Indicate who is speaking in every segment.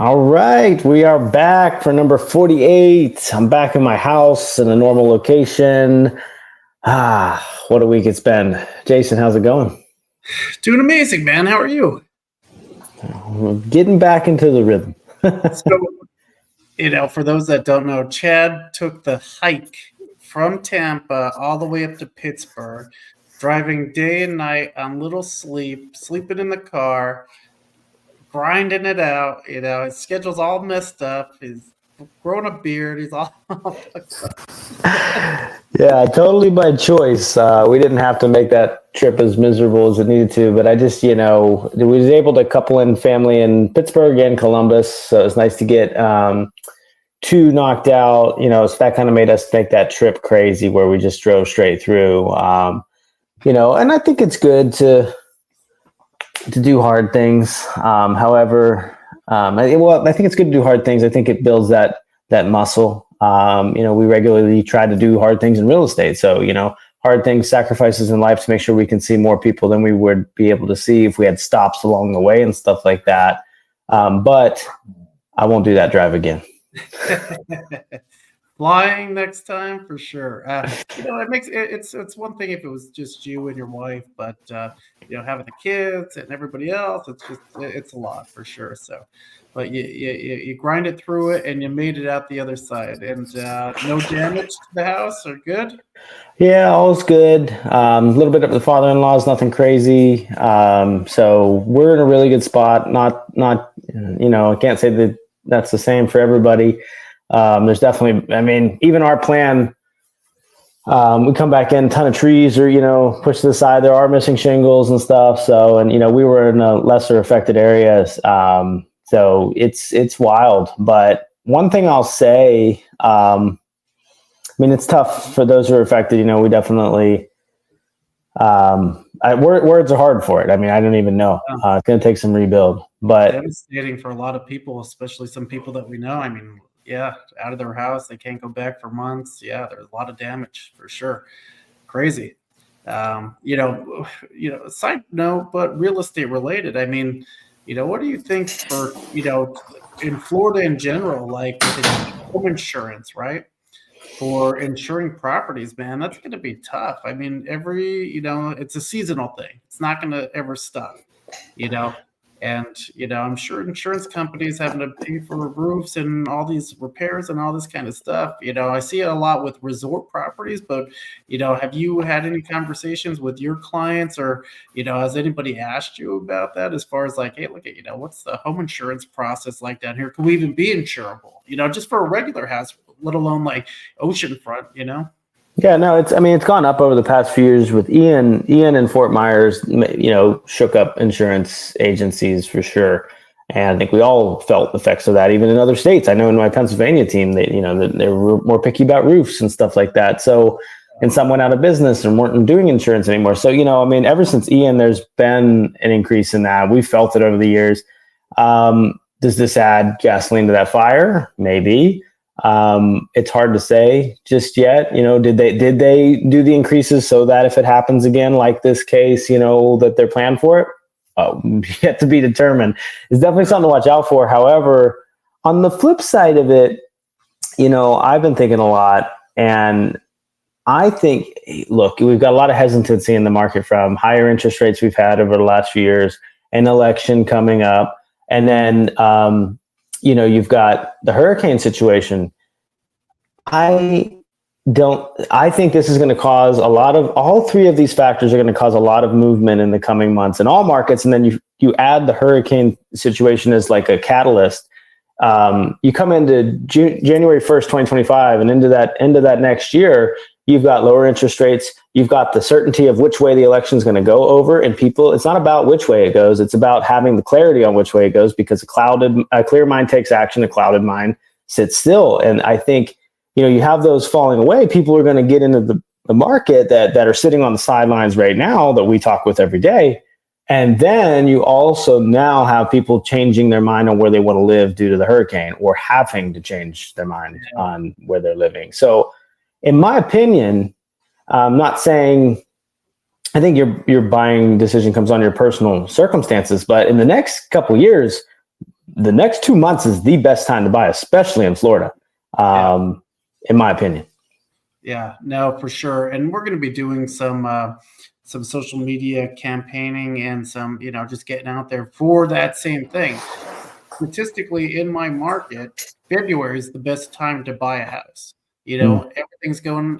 Speaker 1: All right, we are back for number 48. I'm back in my house in a normal location. What a week it's been. Jason, how's it going?
Speaker 2: Doing amazing, man. How are you?
Speaker 1: We're getting back into the rhythm.
Speaker 2: So, for those that don't know, Chad took the hike from Tampa all the way up to Pittsburgh, driving day and night on little sleep, sleeping in the car, grinding it out. His schedule's all messed up. He's growing a beard. He's all fucked up.
Speaker 1: Yeah, totally by choice. We didn't have to make that trip as miserable as it needed to, but I just, we was able to couple in family in Pittsburgh and Columbus. So it was nice to get two knocked out, so that kind of made us make that trip crazy where we just drove straight through. And I think it's good to do hard things. However, I think it's good to do hard things. I think it builds that muscle. We regularly try to do hard things in real estate. So, hard things, sacrifices in life to make sure we can see more people than we would be able to see if we had stops along the way and stuff like that. But I won't do that drive again.
Speaker 2: Flying next time for sure. It's one thing if it was just you and your wife, but having the kids and everybody else, it's a lot for sure. So, but you grind it through it and you made it out the other side, and no damage to the house. Are good.
Speaker 1: Yeah, all's good. A little bit of the father-in-law's, nothing crazy. So we're in a really good spot. Not I can't say that that's the same for everybody. There's definitely, even our plan, we come back in, a ton of trees are, pushed to the side. There are missing shingles and stuff. So, and, we were in a lesser affected areas. So it's wild. But one thing I'll say, it's tough for those who are affected. We definitely, words are hard for it. I don't even know. It's going to take some rebuild, but
Speaker 2: devastating for a lot of people, especially some people that we know. Yeah, out of their house, they can't go back for months. Yeah, there's a lot of damage for sure. Crazy. Side note, but real estate related. What do you think for, in Florida in general, like with home insurance, right? For insuring properties, man, that's going to be tough. It's a seasonal thing. It's not going to ever stop, And, I'm sure insurance companies having to pay for roofs and all these repairs and all this kind of stuff. I see it a lot with resort properties, but, have you had any conversations with your clients or, has anybody asked you about that as far as like, hey, look at, what's the home insurance process like down here? Can we even be insurable, just for a regular house, let alone like oceanfront,
Speaker 1: Yeah, no, it's gone up over the past few years with Ian and Fort Myers, shook up insurance agencies for sure. And I think we all felt the effects of that, even in other states. I know in my Pennsylvania team, they were more picky about roofs and stuff like that. So, and some went out of business and weren't doing insurance anymore. So, ever since Ian, there's been an increase in that. We've felt it over the years. Does this add gasoline to that fire? Maybe. It's hard to say just yet. Did they do the increases so that if it happens again, like this case, that they're planned for it? Yet to be determined. It's definitely something to watch out for. However, on the flip side of it, I've been thinking a lot, and I think, look, we've got a lot of hesitancy in the market from higher interest rates we've had over the last few years, an election coming up, and then, you've got the hurricane situation. I think this is going to cause all three of these factors are going to cause a lot of movement in the coming months in all markets. And then you add the hurricane situation as like a catalyst. You come into January 1st, 2025, and into that next year, you've got lower interest rates. You've got the certainty of which way the election is going to go over, and people, it's not about which way it goes. It's about having the clarity on which way it goes, because a clear mind takes action. A clouded mind sits still. And I think, you have those falling away. People are going to get into the market that are sitting on the sidelines right now that we talk with every day. And then you also now have people changing their mind on where they want to live due to the hurricane, or having to change their mind on where they're living. So in my opinion, I'm not saying, I think your buying decision comes on your personal circumstances, but in the next couple of years, the next 2 months is the best time to buy, especially in Florida, in my opinion.
Speaker 2: Yeah, no, for sure. And we're going to be doing some social media campaigning and some, just getting out there for that same thing. Statistically, in my market, February is the best time to buy a house. Everything's going,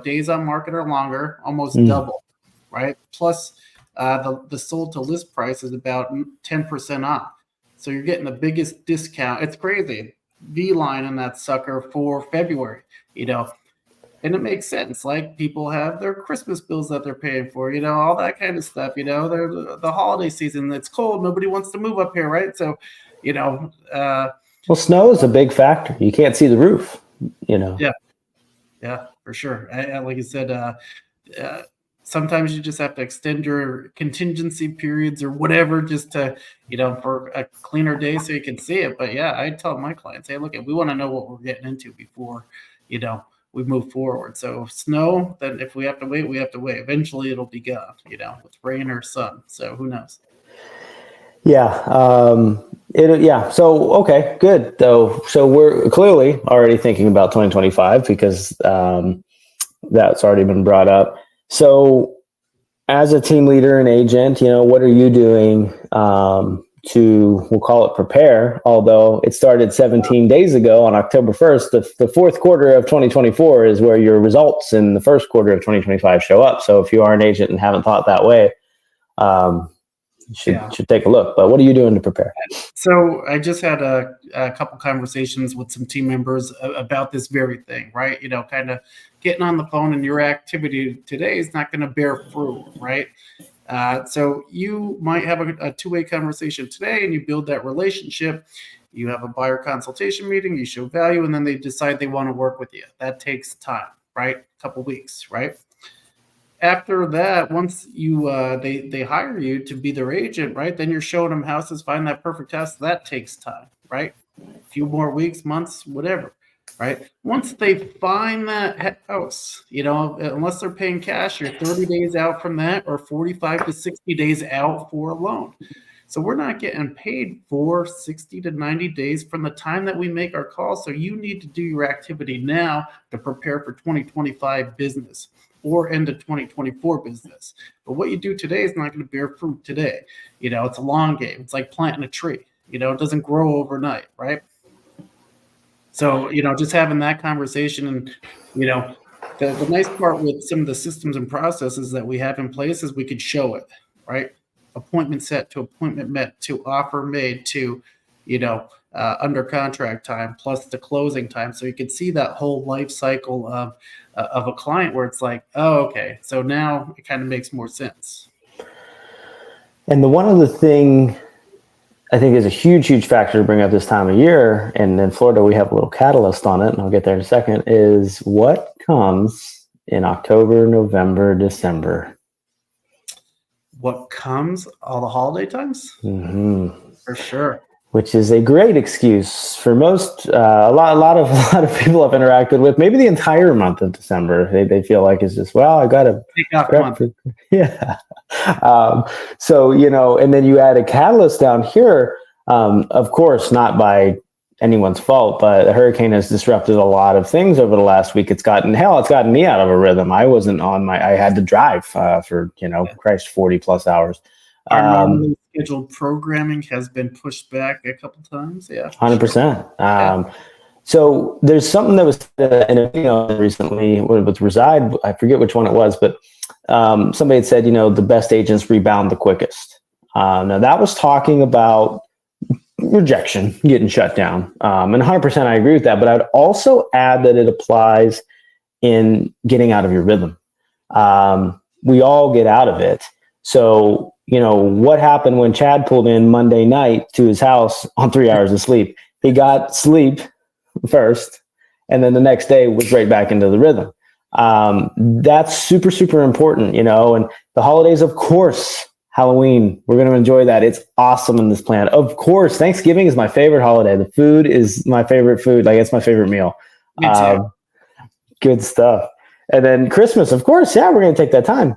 Speaker 2: days on market are longer, almost double, right? Plus, the sold to list price is about 10% off. So you're getting the biggest discount. It's crazy. V line in that sucker for February, and it makes sense. Like, people have their Christmas bills that they're paying for, all that kind of stuff. They're the holiday season. It's cold. Nobody wants to move up here, right? So,
Speaker 1: well, snow is a big factor. You can't see the roof,
Speaker 2: Yeah, for sure. Like you said, sometimes you just have to extend your contingency periods or whatever, just to, for a cleaner day so you can see it. But yeah, I tell my clients, hey, look, we want to know what we're getting into before, we move forward. So snow, then if we have to wait, we have to wait. Eventually it'll be gone, with rain or sun. So who knows?
Speaker 1: Yeah. So, okay, good though. So we're clearly already thinking about 2025 because, that's already been brought up. So as a team leader and agent, what are you doing, we'll call it prepare, although it started 17 days ago on October 1st, the fourth quarter of 2024 is where your results in the first quarter of 2025 show up. So if you are an agent and haven't thought that way, should take a look. But what are you doing to prepare?
Speaker 2: So I just had a couple conversations with some team members about this very thing, right? Kind of getting on the phone, and your activity today is not going to bear fruit, right? So you might have a two-way conversation today, and you build that relationship. You have a buyer consultation meeting, you show value, and then they decide they want to work with you. That takes time, right? A couple weeks, right? After that, once you they hire you to be their agent, right? Then you're showing them houses, find that perfect house. That takes time, right? A few more weeks, months, whatever, right? Once they find that house, unless they're paying cash, you're 30 days out from that, or 45 to 60 days out for a loan. So we're not getting paid for 60 to 90 days from the time that we make our call. So you need to do your activity now to prepare for 2025 business or into 2024 business. But what you do today is not going to bear fruit today. It's a long game. It's like planting a tree. It doesn't grow overnight, right? So, just having that conversation, and, the nice part with some of the systems and processes that we have in place is we could show it, right? Appointment set to appointment met to offer made to, under contract time plus the closing time. So you can see that whole life cycle of a client, where it's like, oh, okay, so now it kind of makes more sense.
Speaker 1: And the one other thing I think is a huge factor to bring up this time of year, and in Florida we have a little catalyst on it, and I'll get there in a second, is what comes in October, November, December.
Speaker 2: What comes? All the holiday times?
Speaker 1: Mm-hmm.
Speaker 2: For sure.
Speaker 1: Which is a great excuse for most, a lot of people I've interacted with. Maybe the entire month of December, they feel like it's just, well, I got to
Speaker 2: take off a month.
Speaker 1: Yeah. So, and then you add a catalyst down here. Of course, not by anyone's fault, but the hurricane has disrupted a lot of things over the last week. It's gotten me out of a rhythm. I wasn't I had to drive for, 40 plus hours.
Speaker 2: Our normally scheduled programming has been pushed back a couple times. Yeah,
Speaker 1: 100%. So there's something that was in a video recently with Reside. I forget which one it was, but somebody had said, the best agents rebound the quickest. Now that was talking about rejection, getting shut down. And 100% I agree with that. But I would also add that it applies in getting out of your rhythm. We all get out of it. So, what happened when Chad pulled in Monday night to his house on 3 hours of sleep? He got sleep first, and then the next day was right back into the rhythm. That's super important, and the holidays, of course, Halloween, we're going to enjoy that. It's awesome in this plan. Of course, Thanksgiving is my favorite holiday. The food is my favorite food. Like, it's my favorite meal.
Speaker 2: Me too.
Speaker 1: Good stuff. And then Christmas, of course. Yeah, we're going to take that time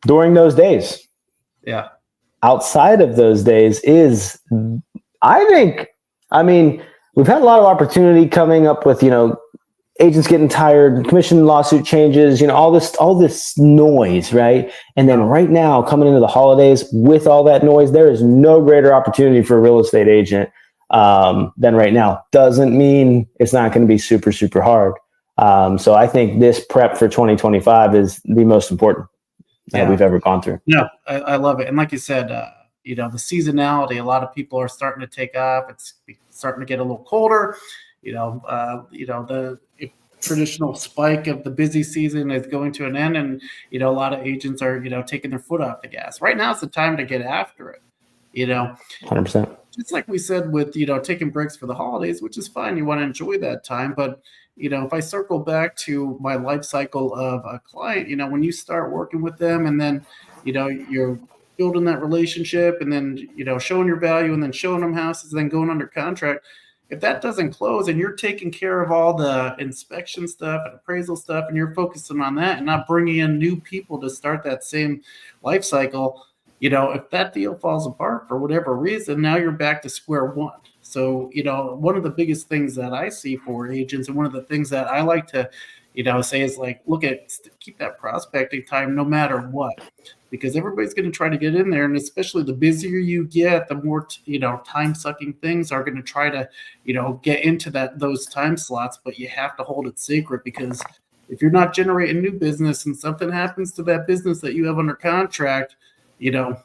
Speaker 1: during those days.
Speaker 2: Yeah.
Speaker 1: Outside of those days is, I think, I mean, we've had a lot of opportunity coming up with, agents getting tired, commission lawsuit changes, all this noise, right? And then right now, coming into the holidays with all that noise, there is no greater opportunity for a real estate agent than right now. Doesn't mean it's not going to be super, super hard. So I think this prep for 2025 is the most important that we've ever gone through.
Speaker 2: No, I love it. And like you said, the seasonality, a lot of people are starting to take off. It's starting to get a little colder. The traditional spike of the busy season is going to an end, and a lot of agents are taking their foot off the gas. Right now is the time to get after it.
Speaker 1: 100%.
Speaker 2: Just like we said with taking breaks for the holidays, which is fine. You want to enjoy that time, but if I circle back to my life cycle of a client, when you start working with them, and then you're building that relationship, and then showing your value, and then showing them houses, and then going under contract. If that doesn't close and you're taking care of all the inspection stuff and appraisal stuff, and you're focusing on that and not bringing in new people to start that same life cycle, if that deal falls apart for whatever reason, now you're back to square one. So, one of the biggest things that I see for agents, and one of the things that I like to, say is like, keep that prospecting time no matter what. Because everybody's going to try to get in there, and especially the busier you get, the more time-sucking things are going to try to get into those time slots. But you have to hold it sacred, because if you're not generating new business and something happens to that business that you have under contract, now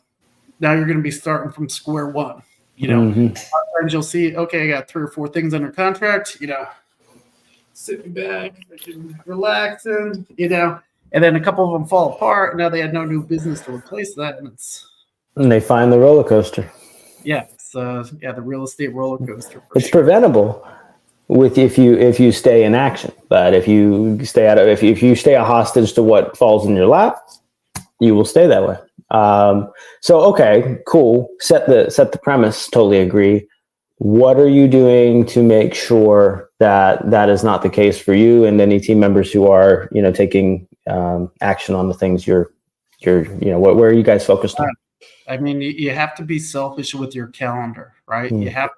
Speaker 2: you're going to be starting from square one. Sometimes you'll see, okay, I got 3 or 4 things under contract. Sitting back, relaxing, And then a couple of them fall apart. Now they had no new business to replace that,
Speaker 1: and they find the roller coaster.
Speaker 2: Yeah, the real estate roller coaster.
Speaker 1: It's preventable if you stay in action, but if you stay if you stay a hostage to what falls in your lap, you will stay that way. So okay, cool. Set the premise. Totally agree. What are you doing to make sure that is not the case for you and any team members who are taking action on the things where are you guys focused on?
Speaker 2: I mean, you have to be selfish with your calendar, right? You have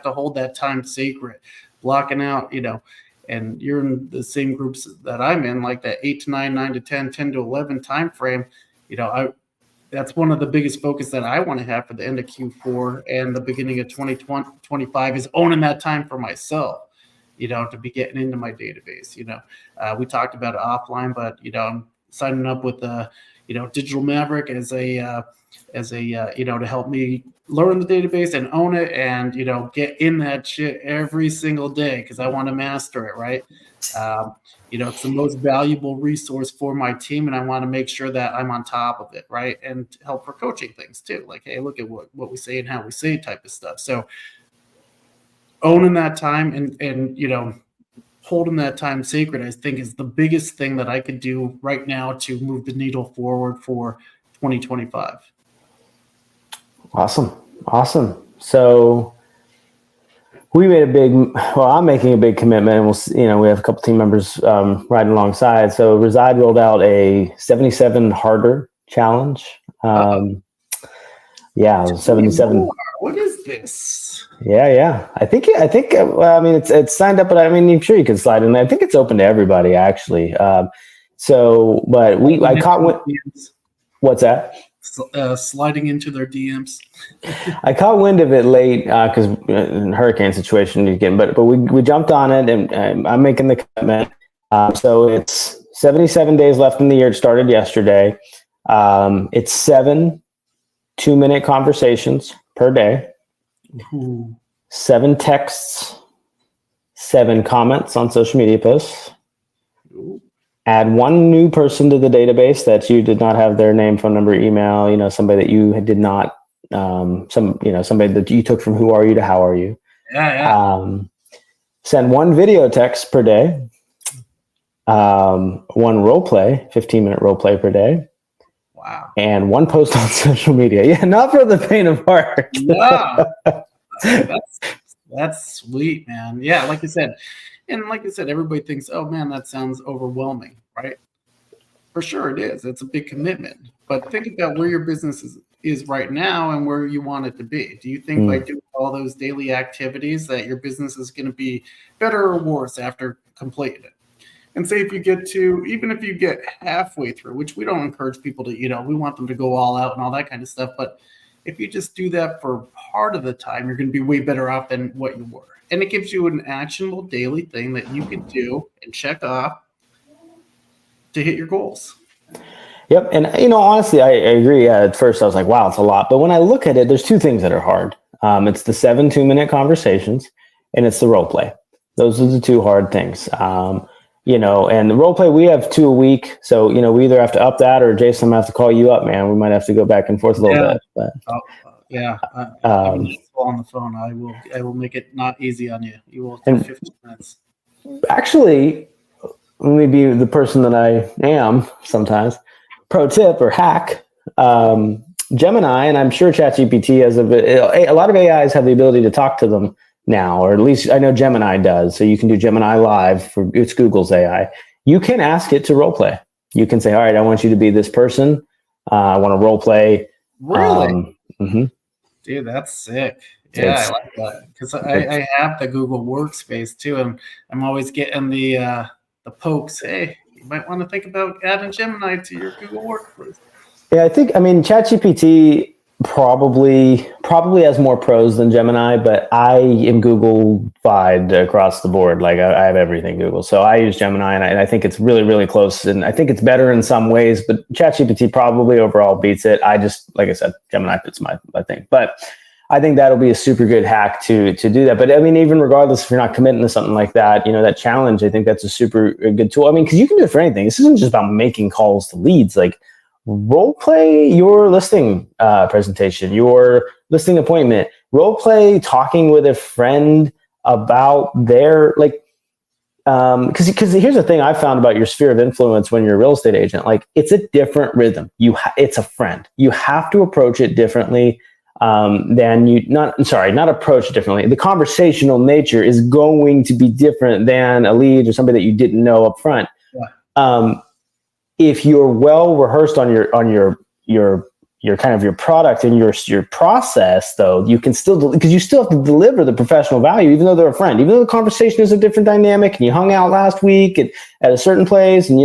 Speaker 2: to hold that time sacred, blocking out, and you're in the same groups that I'm in, like that 8 to 9, 9 to 10, 10 to 11 time frame. That's one of the biggest focus that I want to have for the end of Q4 and the beginning of 2025 is owning that time for myself, to be getting into my database. We talked about it offline, but, I'm signing up with Digital Maverick as a to help me learn the database and own it and, get in that shit every single day because I want to master it, right? It's the most valuable resource for my team, and I want to make sure that I'm on top of it, right? And help for coaching things too. Like, hey, look at what we say and how we say type of stuff. So owning that time and holding that time sacred, I think is the biggest thing that I could do right now to move the needle forward for 2025.
Speaker 1: Awesome. So I'm making a big commitment, and we have a couple team members riding alongside. So Reside rolled out a 77 harder challenge. 77.
Speaker 2: What is this?
Speaker 1: Yeah. I think, it's signed up, but I'm sure you can slide in there. I think it's open to everybody actually. I caught what's that?
Speaker 2: Sliding into their DMs.
Speaker 1: I caught wind of it late because in hurricane situation again, but we jumped on it, and I'm making the commitment. So it's 77 days left in the year. It started yesterday. It's 7 2-minute conversations per day.
Speaker 2: Ooh.
Speaker 1: 7 texts, 7 comments on social media posts.
Speaker 2: Ooh.
Speaker 1: Add 1 new person to the database that you did not have their name, phone number, email, somebody that you did not, somebody that you took from who are you to how are you.
Speaker 2: Yeah.
Speaker 1: Send 1 video text per day. 1 role play, 15-minute role play per day.
Speaker 2: Wow.
Speaker 1: And 1 post on social media. Yeah, not for the faint of heart.
Speaker 2: No. That's sweet, man. Yeah, like I said, everybody thinks, oh man, that sounds overwhelming, right? For sure it is. It's a big commitment. But think about where your business is right now and where you want it to be? Do you think by doing all those daily activities that your business is going to be better or worse after completing it? And say if you get to, even if you get halfway through, which we don't encourage people to, we want them to go all out and all that kind of stuff. But if you just do that for part of the time, you're going to be way better off than what you were. And it gives you an actionable daily thing that you can do and check off to hit your goals.
Speaker 1: Yep. And, honestly, I agree. At first I was like, wow, it's a lot. But when I look at it, there's two things that are hard. It's the 7 2-minute conversations and it's the role play. Those are the two hard things. And the role play, we have 2 a week. So, we either have to up that or Jason might have to call you up, man. We might have to go back and forth a little bit. But,
Speaker 2: I'm on the phone. I will make it not easy on you. You will take 15 minutes.
Speaker 1: Actually, let me be the person that I am sometimes. Pro tip or hack, Gemini, and I'm sure ChatGPT has a lot of AIs have the ability to talk to them now, or at least I know Gemini does. So you can do Gemini Live it's Google's AI. You can ask it to role play. You can say, all right, I want you to be this person. I want to role play.
Speaker 2: Really? Dude, that's sick. Yeah, I like that because I have the Google Workspace too, and I'm always getting the pokes. Hey, you might want to think about adding Gemini to your Google Workspace.
Speaker 1: Yeah, ChatGPT probably has more pros than Gemini, but I am Google-fied across the board. Like I have everything Google. So I use Gemini and I think it's really, really close. And I think it's better in some ways, but ChatGPT probably overall beats it. Like I said, Gemini fits my thing. But I think that'll be a super good hack to do that. But even regardless, if you're not committing to something like that, that challenge, I think that's a super good tool. Because you can do it for anything. This isn't just about making calls to leads. Like role play your listing presentation, your listing appointment, role play talking with a friend about their because here's the thing I found about your sphere of influence when you're a real estate agent. Like it's a different rhythm. It's a friend. You have to approach it differently. Not approach it differently. The conversational nature is going to be different than a lead or somebody that you didn't know up front. Yeah. If you're well rehearsed on your kind of your product and your process, though, you can still, because you still have to deliver the professional value, even though they're a friend, even though the conversation is a different dynamic and you hung out last week at a certain place and,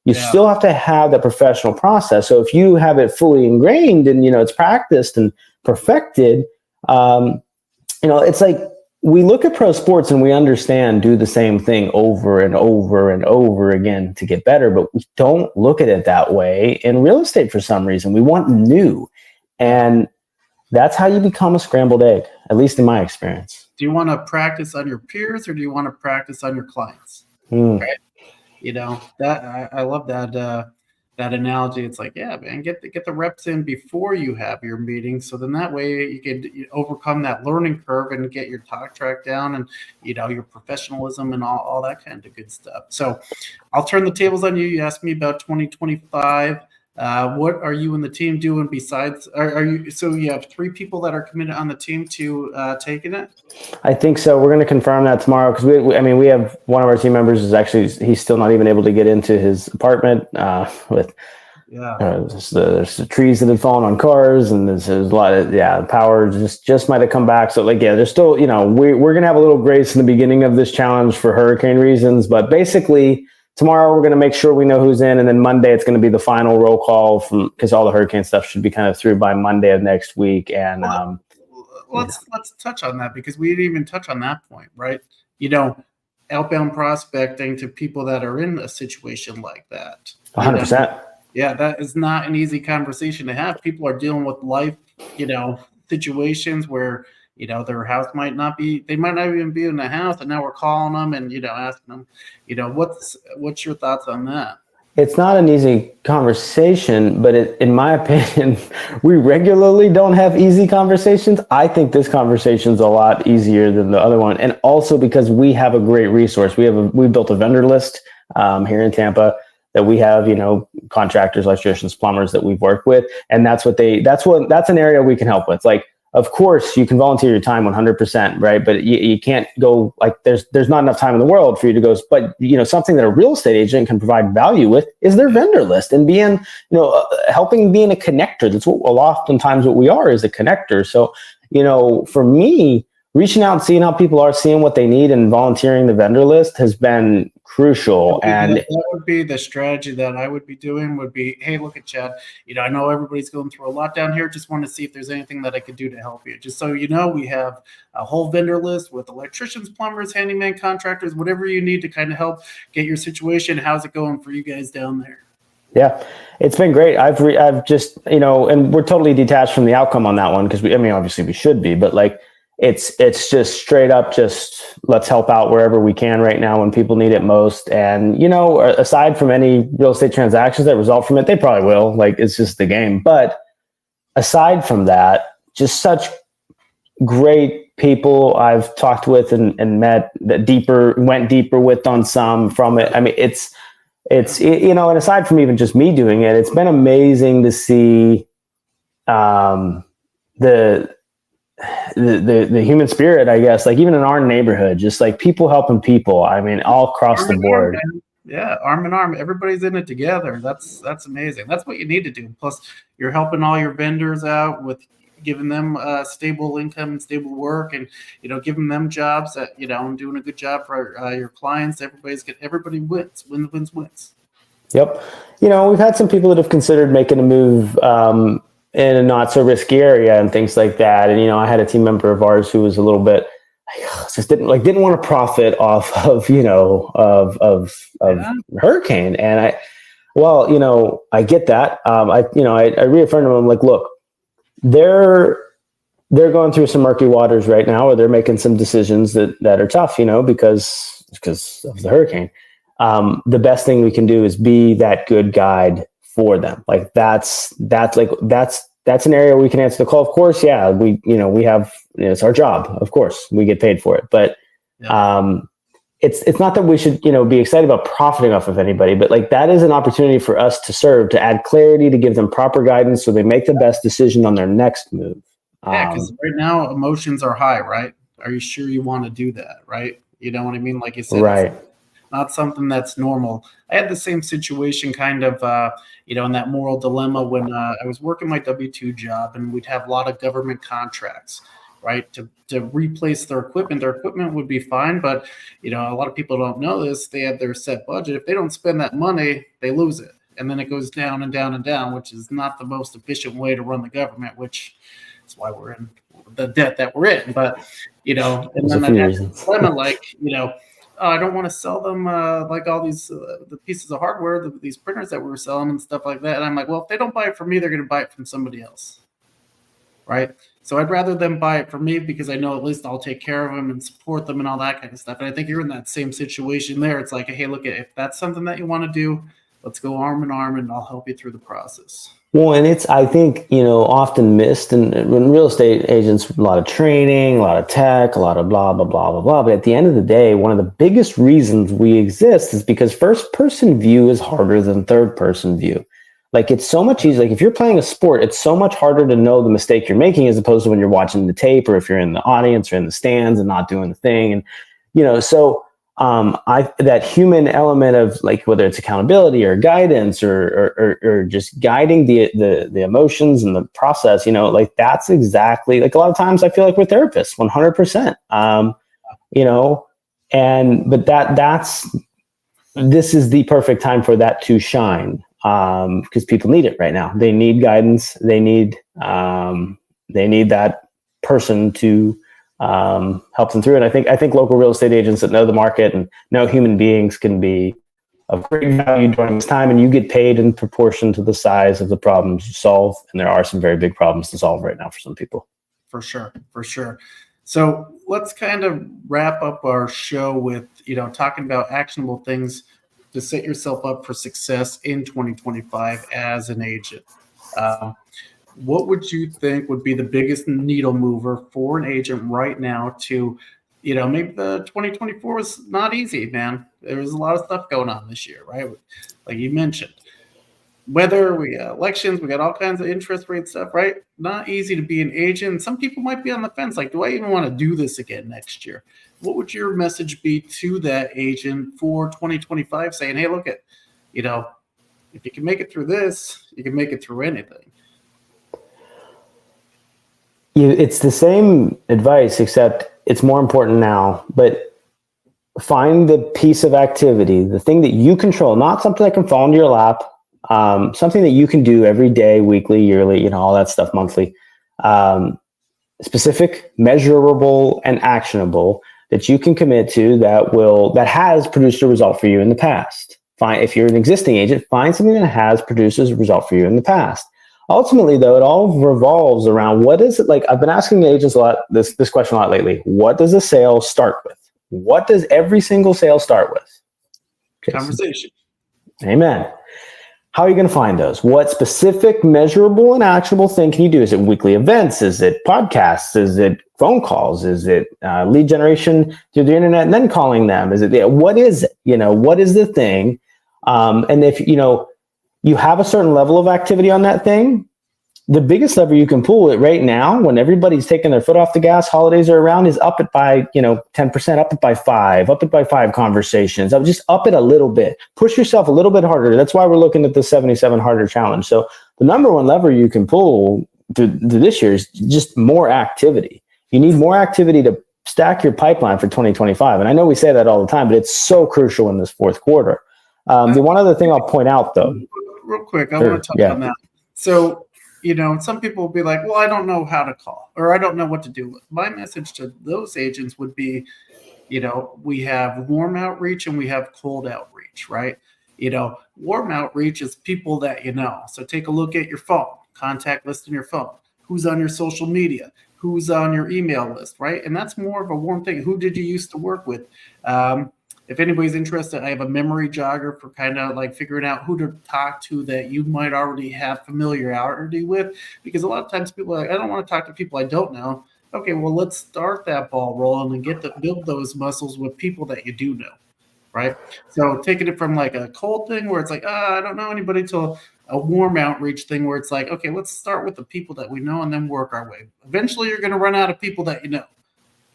Speaker 1: you still have to have that professional process. So if you have it fully ingrained and, it's practiced and perfected, it's like we look at pro sports and we understand do the same thing over and over and over again to get better, but we don't look at it that way in real estate for some reason. We want new. And that's how you become a scrambled egg, at least in my experience.
Speaker 2: Do you want to practice on your peers or do you want to practice on your clients? Right? That I love that analogy. It's like, yeah, man, get the reps in before you have your meeting. So then that way you can overcome that learning curve and get your talk track down and, your professionalism and all that kind of good stuff. So I'll turn the tables on you. You asked me about 2025. What are you and the team doing besides, so you have 3 people that are committed on the team to taking it?
Speaker 1: I think so. We're going to confirm that tomorrow because we have one of our team members he's still not even able to get into his apartment with there's the trees that had fallen on cars and there's a lot of power just might have come back. So there's still, we're going to have a little grace in the beginning of this challenge for hurricane reasons, but basically tomorrow we're going to make sure we know who's in, and then Monday it's going to be the final roll call because all the hurricane stuff should be kind of through by Monday of next week. And
Speaker 2: let's touch on that because we didn't even touch on that point, right? Outbound prospecting to people that are in a situation like that.
Speaker 1: 100%.
Speaker 2: Yeah, that is not an easy conversation to have. People are dealing with life, situations where their house they might not even be in the house, and now we're calling them and asking them, what's your thoughts on that?
Speaker 1: It's not an easy conversation, but in my opinion, we regularly don't have easy conversations. I think this conversation's a lot easier than the other one, and also because we have a great resource. We built a vendor list here in Tampa that we have, contractors, electricians, plumbers that we've worked with, and that's an area we can help with. Like of course you can volunteer your time 100%, right? But you can't go like there's not enough time in the world for you to go. But something that a real estate agent can provide value with is their vendor list and being helping being a connector. That's what oftentimes what we are, is a connector. So for me, reaching out and seeing how people are, seeing what they need, and volunteering the vendor list has been crucial. And
Speaker 2: that would be the strategy that I would be doing, would be, hey, look at Chad. I know everybody's going through a lot down here. Just want to see if there's anything that I could do to help you. Just so we have a whole vendor list with electricians, plumbers, handyman, contractors, whatever you need to kind of help get your situation. How's it going for you guys down there?
Speaker 1: Yeah, it's been great. I've just, and we're totally detached from the outcome on that one, because obviously we should be, but like, it's just straight up, just let's help out wherever we can right now when people need it most. And, aside from any real estate transactions that result from it, they probably will, like, it's just the game. But aside from that, just such great people I've talked with and met that went deeper with on some from it. I mean, it's, and aside from even just me doing it, it's been amazing to see, the human spirit, I guess, like even in our neighborhood, just like people helping people. I mean, all across the board.
Speaker 2: Yeah, arm in arm. Everybody's in it together. That's amazing. That's what you need to do. Plus, you're helping all your vendors out with giving them stable income and stable work, and giving them jobs that and doing a good job for your clients. Everybody wins. Wins.
Speaker 1: Yep. We've had some people that have considered making a move in a not so risky area and things like that. And, I had a team member of ours who was a little bit, just didn't want to profit off of, hurricane. And I get that. I reaffirmed to them, like, look, they're going through some murky waters right now, or they're making some decisions that are tough, because of the hurricane. The best thing we can do is be that good guide for them. Like that's an area we can answer the call. Of course, yeah, we have, it's our job. Of course, we get paid for it, but it's not that we should be excited about profiting off of anybody, but like that is an opportunity for us to serve, to add clarity, to give them proper guidance so they make the best decision on their next move.
Speaker 2: Yeah, because right now emotions are high, right? Are you sure you want to do that, right? You know what I mean? Like you said,
Speaker 1: right.
Speaker 2: Not something that's normal. I had the same situation kind of, in that moral dilemma when I was working my W-2 job, and we'd have a lot of government contracts, right? To replace their equipment. Their equipment would be fine, but, a lot of people don't know this. They have their set budget. If they don't spend that money, they lose it. And then it goes down and down and down, which is not the most efficient way to run the government, which is why we're in the debt that we're in. But, and then I had a dilemma like, I don't want to sell them like all these the pieces of hardware, these printers that we were selling and stuff like that. And I'm like, well, if they don't buy it from me, they're going to buy it from somebody else, right? So I'd rather them buy it from me, because I know at least I'll take care of them and support them and all that kind of stuff. And I think you're in that same situation there. It's like, hey, look, if that's something that you want to do, let's go arm in arm, and I'll help you through the process.
Speaker 1: Well, and it's, I think, often missed, and when real estate agents, a lot of training, a lot of tech, a lot of blah, blah, blah, blah, blah. But at the end of the day, one of the biggest reasons we exist is because first person view is harder than third person view. Like, it's so much easier. Like, if you're playing a sport, it's so much harder to know the mistake you're making, as opposed to when you're watching the tape, or if you're in the audience or in the stands and not doing the thing. And, so that human element of, like, whether it's accountability or guidance or just guiding the emotions and the process, like, that's exactly, like, a lot of times I feel like we're therapists 100%, but this is the perfect time for that to shine, because people need it right now. They need guidance. They need that person to help them through. And I think local real estate agents that know the market and know human beings can be of great value during this time, and you get paid in proportion to the size of the problems you solve. And there are some very big problems to solve right now for some people.
Speaker 2: For sure. So let's kind of wrap up our show with, talking about actionable things to set yourself up for success in 2025 as an agent. What would you think would be the biggest needle mover for an agent right now to, maybe the 2024 was not easy, man. There was a lot of stuff going on this year, right? Like you mentioned. weather, we got elections, we got all kinds of interest rate stuff, right? Not easy to be an agent. Some people might be on the fence, like, do I even want to do this again next year? What would your message be to that agent for 2025 saying, hey, look at, if you can make it through this, you can make it through anything.
Speaker 1: It's the same advice, except it's more important now. But find the piece of activity, the thing that you control, not something that can fall into your lap, something that you can do every day, weekly, yearly, all that stuff, monthly, specific, measurable, and actionable that you can commit to that has produced a result for you in the past. If you're an existing agent, find something that has produced a result for you in the past. Ultimately, though, it all revolves around what is it like. I've been asking agents a lot this question a lot lately. What does a sale start with? What does every single sale start with? Jason.
Speaker 2: Conversation.
Speaker 1: Amen. How are you going to find those? What specific, measurable, and actionable thing can you do? Is it weekly events? Is it podcasts? Is it phone calls? Is it lead generation through the internet and then calling them? Is it what is it? What is the thing? And if you have a certain level of activity on that thing, the biggest lever you can pull it right now, when everybody's taking their foot off the gas, holidays are around, is up it by 10%, up it by 5 conversations. I would just up it a little bit. Push yourself a little bit harder. That's why we're looking at the 77 harder challenge. So the number one lever you can pull to this year is just more activity. You need more activity to stack your pipeline for 2025. And I know we say that all the time, but it's so crucial in this fourth quarter. The one other thing I'll point out, though.
Speaker 2: Real quick, I want to touch on that. So, some people will be like, well, I don't know how to call, or I don't know what to do. My message to those agents would be, we have warm outreach and we have cold outreach, right? Warm outreach is people that So take a look at your phone, contact list in your phone. Who's on your social media? Who's on your email list, right? And that's more of a warm thing. Who did you used to work with? If anybody's interested, I have a memory jogger for kind of like figuring out who to talk to that you might already have familiarity with. Because a lot of times people are like, I don't want to talk to people I don't know. Okay, well, let's start that ball rolling and build those muscles with people that you do know, right? So taking it from like a cold thing where it's like, I don't know anybody, to a warm outreach thing where it's like, okay, let's start with the people that we know and then work our way. Eventually, you're going to run out of people that you know,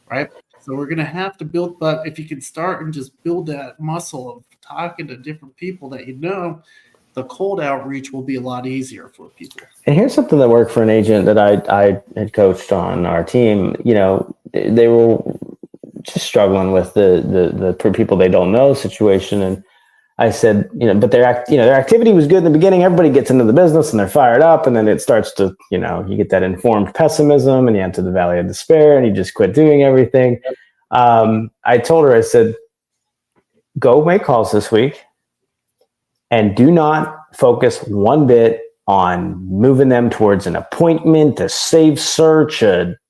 Speaker 2: right? So we're going to have to build, but if you can start and just build that muscle of talking to different people that the cold outreach will be a lot easier for people.
Speaker 1: And here's something that worked for an agent that I had coached on our team. They were just struggling with the people they don't know situation. And I said, but their activity was good in the beginning. Everybody gets into the business and they're fired up, and then it starts to, you get that informed pessimism, and you enter the valley of despair, and you just quit doing everything. I told her, I said, go make calls this week, and do not focus one bit on moving them towards an appointment, a safe search,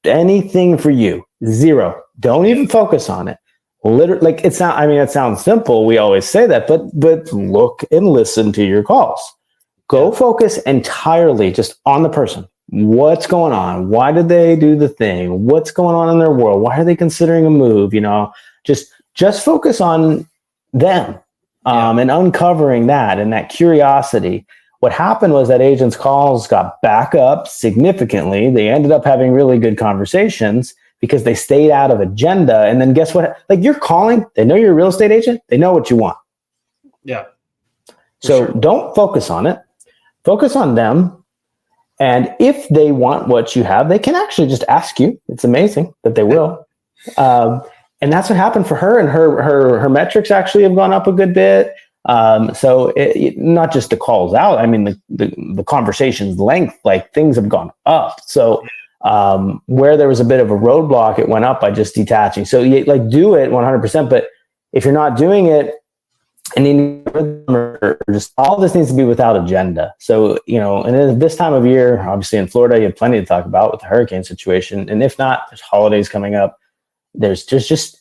Speaker 1: anything for you. Zero. Don't even focus on it. Literally, it sounds simple. We always say that, but look and listen to your calls. Go focus entirely just on the person. What's going on? Why did they do the thing? What's going on in their world? Why are they considering a move? Just focus on them, and uncovering that and that curiosity. What happened was that agent's calls got back up significantly. They ended up having really good conversations because they stayed out of agenda. And then guess what? Like, you're calling, they know you're a real estate agent. They know what you want.
Speaker 2: Yeah.
Speaker 1: So don't focus on it. Focus on them. And if they want what you have, they can actually just ask you. It's amazing that they will. And that's what happened for her. And her metrics actually have gone up a good bit. So not just the calls out. I mean, the conversation's length, things have gone up. So where there was a bit of a roadblock, it went up by just detaching. So you do it 100%. But if you're not doing it, and just all this needs to be without agenda. So, and then this time of year, obviously in Florida, you have plenty to talk about with the hurricane situation. And if not, there's holidays coming up. There's just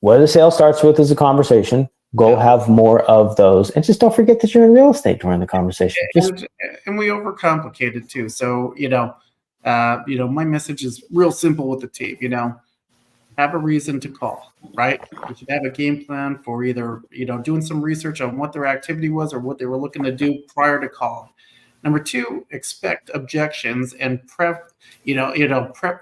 Speaker 1: where the sale starts with is a conversation. Go have more of those. And just don't forget that you're in real estate during the conversation.
Speaker 2: And we overcomplicate it too. So, my message is real simple with the team. have a reason to call, right? You should have a game plan for either, doing some research on what their activity was or what they were looking to do prior to calling. Number two, expect objections and prep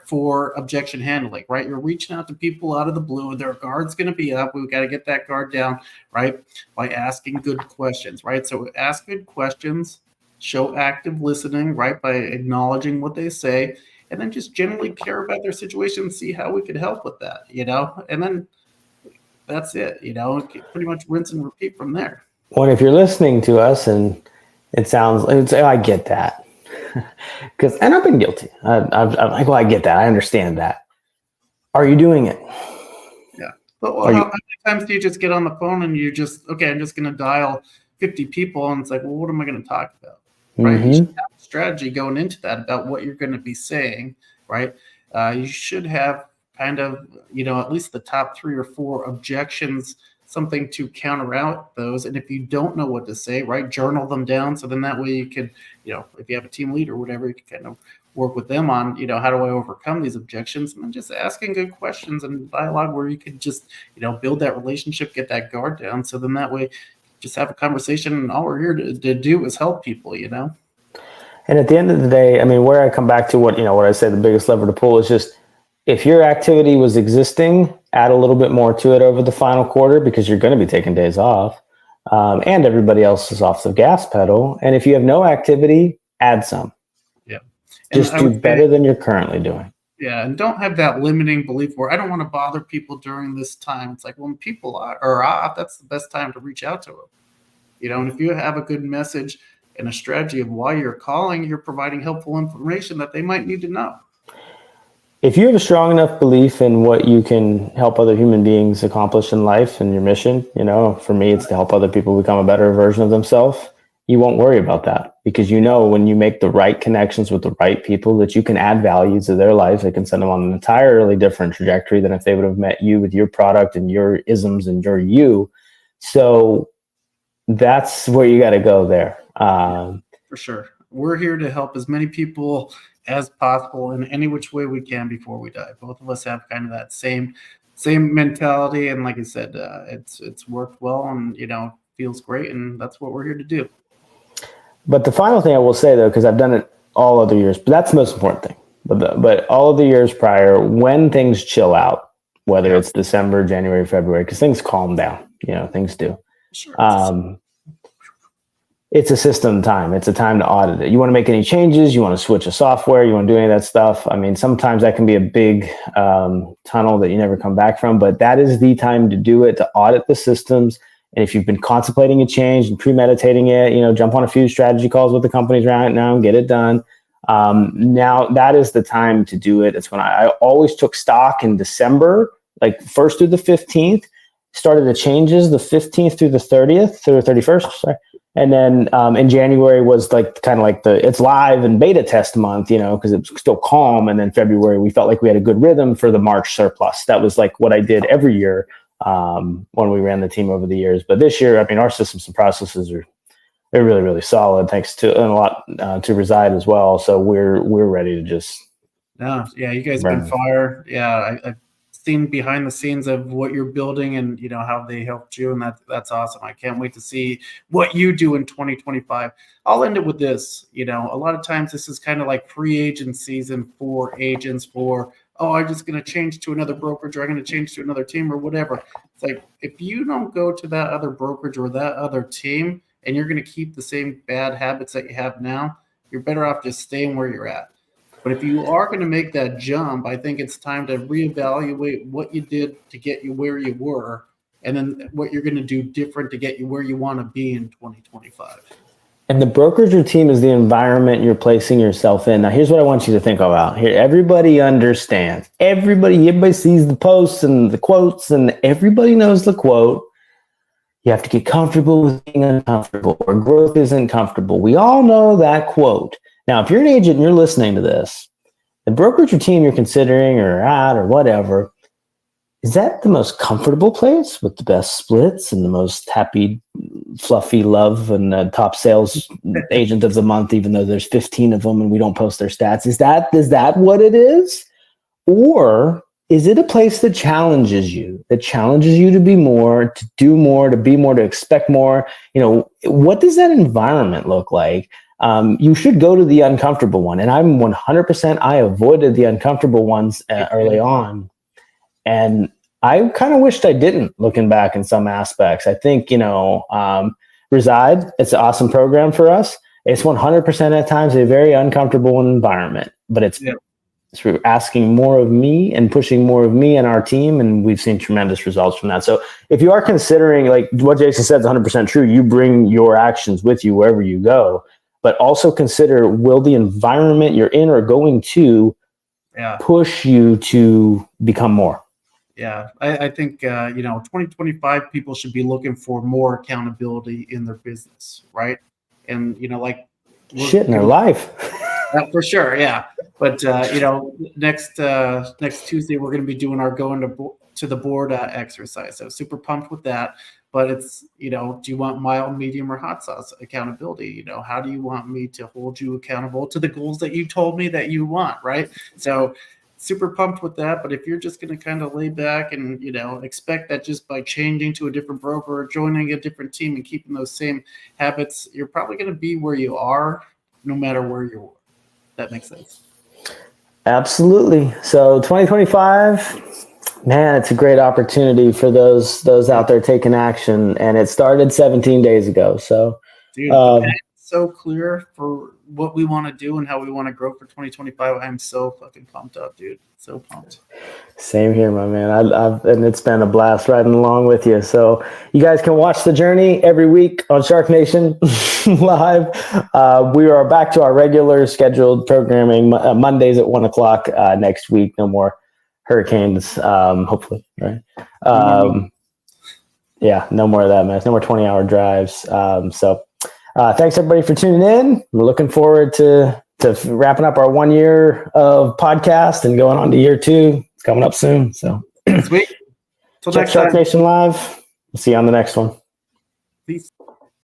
Speaker 2: for objection handling, right? You're reaching out to people out of the blue. Their guard's going to be up. We've got to get that guard down, right? By asking good questions, right? So ask good questions, show active listening, right? By acknowledging what they say, and then just generally care about their situation and see how we could help with that, and then that's it, pretty much rinse and repeat from there.
Speaker 1: Well, if you're listening to us and it sounds, I get that. And I've been guilty. I'm like, well, I get that. I understand that. Are you doing it?
Speaker 2: Yeah. But how many times do you just get on the phone and you just, okay, I'm just going to dial 50 people, and it's like, well, what am I going to talk about? Right?
Speaker 1: Mm-hmm.
Speaker 2: You should have a strategy going into that about what you're going to be saying, right? You should have kind of, at least the top 3 or 4 objections, something to counter out those. And if you don't know what to say, right, journal them down. So then that way you can, if you have a team lead or whatever, you can kind of work with them on, how do I overcome these objections? And then just asking good questions and dialogue where you can just, build that relationship, get that guard down. So then that way just have a conversation, and all we're here to do is help people,
Speaker 1: And at the end of the day, I mean, where I come back to what I say, the biggest lever to pull is just, if your activity was existing, add a little bit more to it over the final quarter, because you're going to be taking days off, and everybody else is off the gas pedal. And if you have no activity, add some.
Speaker 2: Yeah.
Speaker 1: Just do better than you're currently doing.
Speaker 2: Yeah, and don't have that limiting belief where I don't want to bother people during this time. It's like, when people are off, that's the best time to reach out to them. And if you have a good message and a strategy of why you're calling, you're providing helpful information that they might need to know.
Speaker 1: If you have a strong enough belief in what you can help other human beings accomplish in life and your mission, for me, it's to help other people become a better version of themselves. You won't worry about that, because when you make the right connections with the right people, that you can add value to their lives. It can send them on an entirely different trajectory than if they would have met you with your product and your isms and your you. So that's where you got to go there.
Speaker 2: For sure. We're here to help as many people as possible in any which way we can before we die. Both of us have kind of that same mentality. And like I said, it's worked well, and, feels great. And that's what we're here to do.
Speaker 1: But the final thing I will say, though, because I've done it all other years, but that's the most important thing. But all of the years prior, when things chill out, whether it's December, January, February, because things calm down, things do.
Speaker 2: Sure.
Speaker 1: It's a system time. It's a time to audit it. You want to make any changes, you want to switch a software, you want to do any of that stuff. I mean, sometimes that can be a big tunnel that you never come back from, but that is the time to do it, to audit the systems. And if you've been contemplating a change and premeditating it, jump on a few strategy calls with the companies right now and get it done. Now that is the time to do it. It's when I always took stock in December, like 1st through the 15th, started the changes the 15th through the 30th, through the 31st, sorry. And then in January was like kind of like it's live and beta test month, because it's still calm. And then February, we felt like we had a good rhythm for the March surplus. That was like what I did every year when we ran the team over the years. But this year, I mean, our systems and processes they're really, really solid, thanks to and a lot to Reside as well. So we're ready to just.
Speaker 2: No, yeah, you guys have been fire. Yeah, I've seen behind the scenes of what you're building and how they helped you, and that's awesome. I can't wait to see what you do in 2025. I'll end it with this. A lot of times this is kind of like pre-agent season for agents for, I'm just going to change to another brokerage, or I'm going to change to another team or whatever. It's like, if you don't go to that other brokerage or that other team and you're going to keep the same bad habits that you have now, you're better off just staying where you're at. But if you are going to make that jump, I think it's time to reevaluate what you did to get you where you were, and then what you're going to do different to get you where you want to be in 2025.
Speaker 1: And the brokerage or team is the environment you're placing yourself in. Now, here's what I want you to think about. Here, everybody understands. Everybody sees the posts and the quotes, and everybody knows the quote. You have to get comfortable with being uncomfortable, or growth isn't comfortable. We all know that quote. Now, if you're an agent and you're listening to this, the brokerage or team you're considering or at or whatever, is that the most comfortable place with the best splits and the most happy, fluffy love and top sales agent of the month, even though there's 15 of them and we don't post their stats? Is that what it is? Or is it a place that challenges you, to be more, to do more, to be more, to expect more? What does that environment look like? You should go to the uncomfortable one. And I'm 100%, I avoided the uncomfortable ones early on. And I kind of wished I didn't, looking back in some aspects. I think, Reside, it's an awesome program for us. It's 100% at times a very uncomfortable environment, but it's asking more of me and pushing more of me and our team. And we've seen tremendous results from that. So if you are considering, like what Jason said is 100% true, you bring your actions with you wherever you go, but also consider, will the environment you're in or going to push you to become more?
Speaker 2: Yeah, I think, 2025 people should be looking for more accountability in their business, right? And,
Speaker 1: shit in their life.
Speaker 2: For sure, yeah. But, next Tuesday, we're going to be doing our going to the board exercise. So super pumped with that. But it's, do you want mild, medium, or hot sauce accountability? How do you want me to hold you accountable to the goals that you told me that you want, right? So super pumped with that. But if you're just going to kind of lay back and, expect that just by changing to a different broker or joining a different team and keeping those same habits, you're probably going to be where you are no matter where you're. That makes sense.
Speaker 1: Absolutely. So 2025, man, it's a great opportunity for those out there taking action. And it started 17 days ago. So,
Speaker 2: dude, it's so clear for what we want to do and how we want to grow for 2025. I'm so fucking pumped up, dude. So pumped.
Speaker 1: Same here, my man. And it's been a blast riding along with you. So you guys can watch the journey every week on SharkNation live. We are back to our regular scheduled programming Mondays at 1:00 next week. No more hurricanes, hopefully, right? Yeah, no more of that mess. No more 20-hour drives. Thanks everybody for tuning in. We're looking forward to wrapping up our 1 year of podcast and going on to year 2. It's coming up soon. So
Speaker 2: sweet. Till
Speaker 1: check
Speaker 2: next time.
Speaker 1: SharkNation Live. We'll see you on the next one.
Speaker 2: Peace.